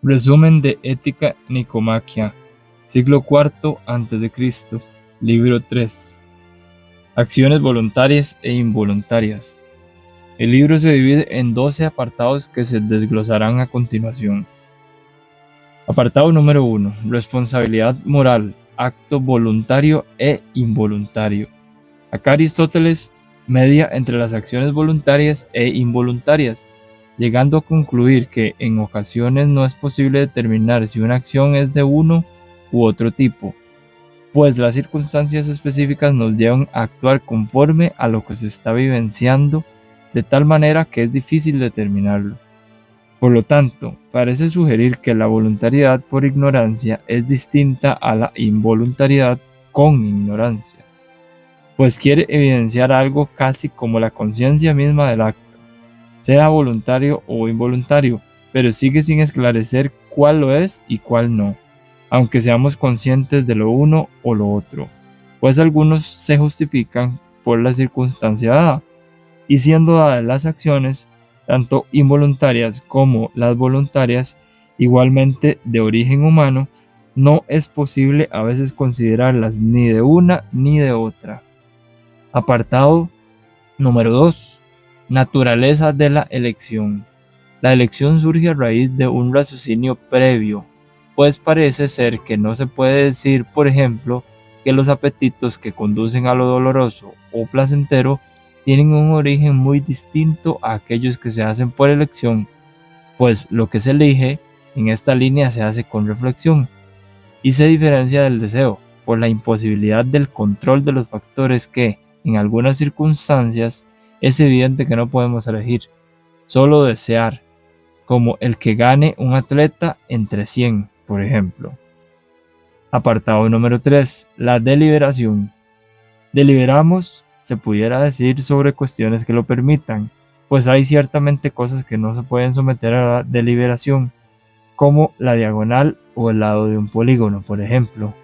Resumen de Ética Nicomaquia, siglo IV a.C., libro 3. Acciones voluntarias e involuntarias. El libro se divide en 12 apartados que se desglosarán a continuación. Apartado número 1. Responsabilidad moral, acto voluntario e involuntario. Acá Aristóteles media entre las acciones voluntarias e involuntarias, llegando a concluir que en ocasiones no es posible determinar si una acción es de uno u otro tipo, pues las circunstancias específicas nos llevan a actuar conforme a lo que se está vivenciando, de tal manera que es difícil determinarlo. Por lo tanto, parece sugerir que la voluntariedad por ignorancia es distinta a la involuntariedad con ignorancia, pues quiere evidenciar algo casi como la conciencia misma del acto, sea voluntario o involuntario, pero sigue sin esclarecer cuál lo es y cuál no, aunque seamos conscientes de lo uno o lo otro, pues algunos se justifican por la circunstancia dada, y siendo dadas las acciones, tanto involuntarias como las voluntarias, igualmente de origen humano, no es posible a veces considerarlas ni de una ni de otra. Apartado número 2. Naturaleza de la elección. La elección surge a raíz de un raciocinio previo, pues parece ser que no se puede decir, por ejemplo, que los apetitos que conducen a lo doloroso o placentero tienen un origen muy distinto a aquellos que se hacen por elección, pues lo que se elige en esta línea se hace con reflexión y se diferencia del deseo por la imposibilidad del control de los factores que, en algunas circunstancias, es evidente que no podemos elegir, solo desear, como el que gane un atleta entre 100, por ejemplo. Apartado número 3. La deliberación. Deliberamos, se pudiera decir, sobre cuestiones que lo permitan, pues hay ciertamente cosas que no se pueden someter a la deliberación, como la diagonal o el lado de un polígono, por ejemplo.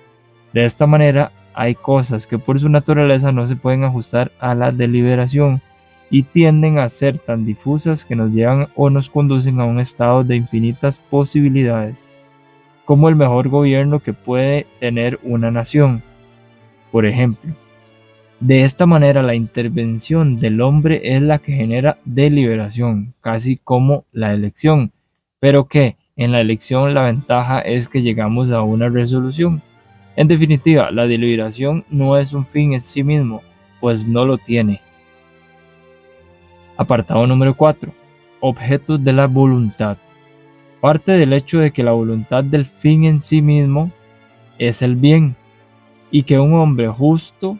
De esta manera, hay cosas que por su naturaleza no se pueden ajustar a la deliberación y tienden a ser tan difusas que nos llevan o nos conducen a un estado de infinitas posibilidades, como el mejor gobierno que puede tener una nación, por ejemplo. De esta manera, la intervención del hombre es la que genera deliberación, casi como la elección, pero que en la elección la ventaja es que llegamos a una resolución. En definitiva, la deliberación no es un fin en sí mismo, pues no lo tiene. Apartado número 4. Objetos de la voluntad. Parte del hecho de que la voluntad del fin en sí mismo es el bien, y que un hombre justo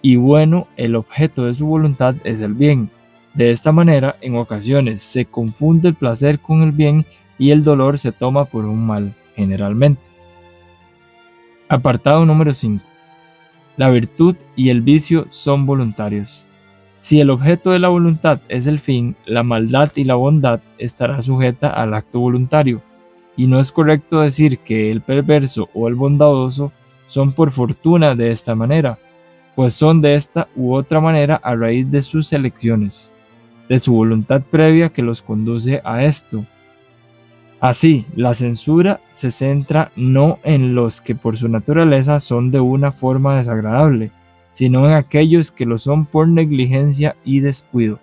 y bueno, el objeto de su voluntad es el bien. De esta manera, en ocasiones se confunde el placer con el bien y el dolor se toma por un mal, generalmente. Apartado número 5. La virtud y el vicio son voluntarios. Si el objeto de la voluntad es el fin, la maldad y la bondad estará sujeta al acto voluntario, y no es correcto decir que el perverso o el bondadoso son por fortuna de esta manera, pues son de esta u otra manera a raíz de sus elecciones, de su voluntad previa que los conduce a esto. Así, la censura se centra no en los que por su naturaleza son de una forma desagradable, sino en aquellos que lo son por negligencia y descuido,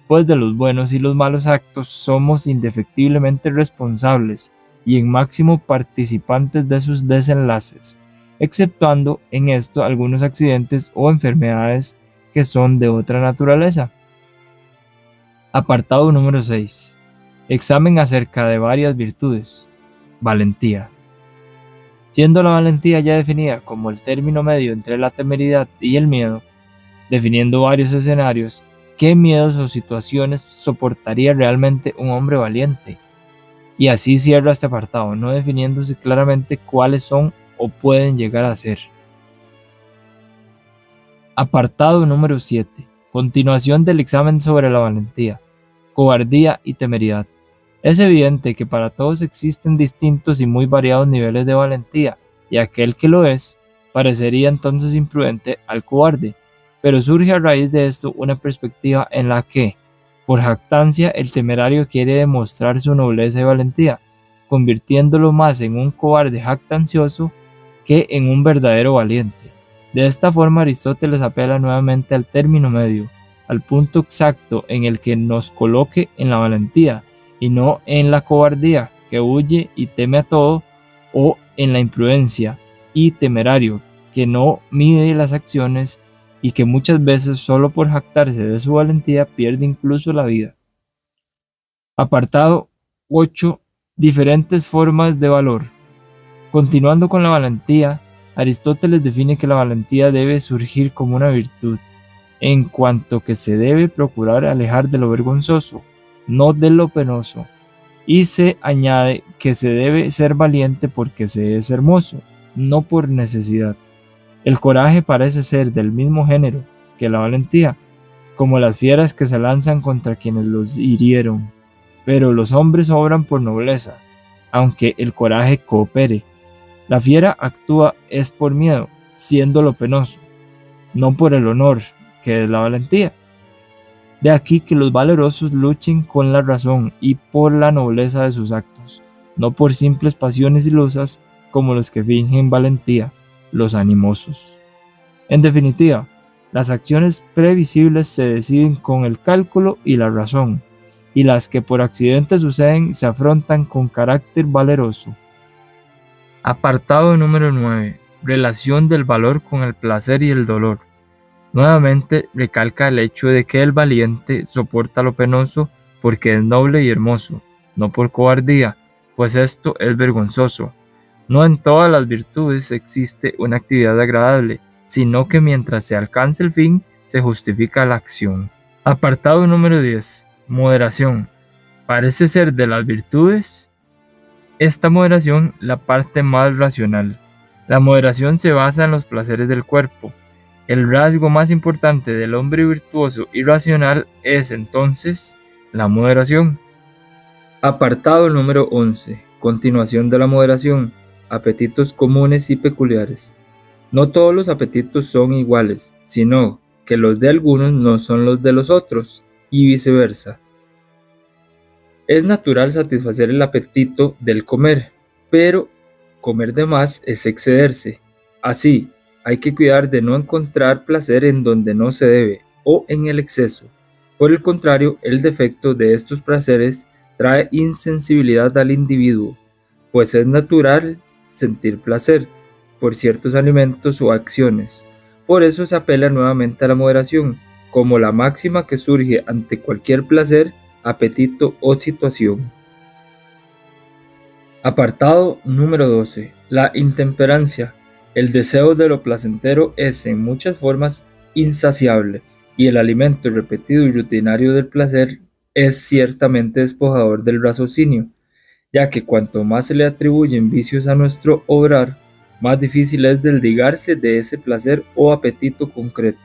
pues de los buenos y los malos actos somos indefectiblemente responsables y en máximo participantes de sus desenlaces, exceptuando en esto algunos accidentes o enfermedades que son de otra naturaleza. Apartado número 6. Examen acerca de varias virtudes. Valentía. Siendo la valentía ya definida como el término medio entre la temeridad y el miedo, definiendo varios escenarios, ¿qué miedos o situaciones soportaría realmente un hombre valiente? Y así cierra este apartado, no definiéndose claramente cuáles son o pueden llegar a ser. Apartado número 7. Continuación del examen sobre la valentía, cobardía y temeridad. Es evidente que para todos existen distintos y muy variados niveles de valentía, y aquel que lo es, parecería entonces imprudente al cobarde, pero surge a raíz de esto una perspectiva en la que, por jactancia, el temerario quiere demostrar su nobleza y valentía, convirtiéndolo más en un cobarde jactancioso que en un verdadero valiente. De esta forma Aristóteles apela nuevamente al término medio, al punto exacto en el que nos coloque en la valentía y no en la cobardía, que huye y teme a todo, o en la imprudencia y temerario, que no mide las acciones y que muchas veces solo por jactarse de su valentía pierde incluso la vida. Apartado 8. Diferentes formas de valor. Continuando con la valentía, Aristóteles define que la valentía debe surgir como una virtud, en cuanto que se debe procurar alejar de lo vergonzoso, no de lo penoso, y se añade que se debe ser valiente porque se es hermoso, no por necesidad. El coraje parece ser del mismo género que la valentía, como las fieras que se lanzan contra quienes los hirieron, pero los hombres obran por nobleza, aunque el coraje coopere. La fiera actúa es por miedo, siendo lo penoso, no por el honor, que es la valentía. De aquí que los valerosos luchen con la razón y por la nobleza de sus actos, no por simples pasiones ilusas como los que fingen valentía, los animosos. En definitiva, las acciones previsibles se deciden con el cálculo y la razón, y las que por accidente suceden se afrontan con carácter valeroso. Apartado número 9. Relación del valor con el placer y el dolor. Nuevamente recalca el hecho de que el valiente soporta lo penoso porque es noble y hermoso, no por cobardía, pues esto es vergonzoso. No en todas las virtudes existe una actividad agradable, sino que mientras se alcance el fin, se justifica la acción. Apartado número 10. Moderación. Parece ser de las virtudes esta moderación la parte más racional. La moderación se basa en los placeres del cuerpo. El rasgo más importante del hombre virtuoso y racional es entonces la moderación. Apartado número 11. Continuación de la moderación. Apetitos comunes y peculiares. No todos los apetitos son iguales, sino que los de algunos no son los de los otros, y viceversa. Es natural satisfacer el apetito del comer, pero comer de más es excederse. Así, hay que cuidar de no encontrar placer en donde no se debe o en el exceso. Por el contrario, el defecto de estos placeres trae insensibilidad al individuo, pues es natural sentir placer por ciertos alimentos o acciones. Por eso se apela nuevamente a la moderación, como la máxima que surge ante cualquier placer, apetito o situación. Apartado número 12. La intemperancia. El deseo de lo placentero es en muchas formas insaciable, y el alimento repetido y rutinario del placer es ciertamente despojador del raciocinio, ya que cuanto más se le atribuyen vicios a nuestro obrar, más difícil es desligarse de ese placer o apetito concreto.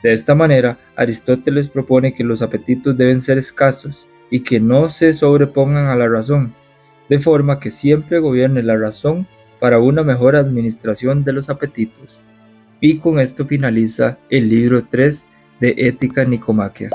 De esta manera, Aristóteles propone que los apetitos deben ser escasos y que no se sobrepongan a la razón, de forma que siempre gobierne la razón para una mejor administración de los apetitos. Y con esto finaliza el libro 3 de Ética Nicomaquia.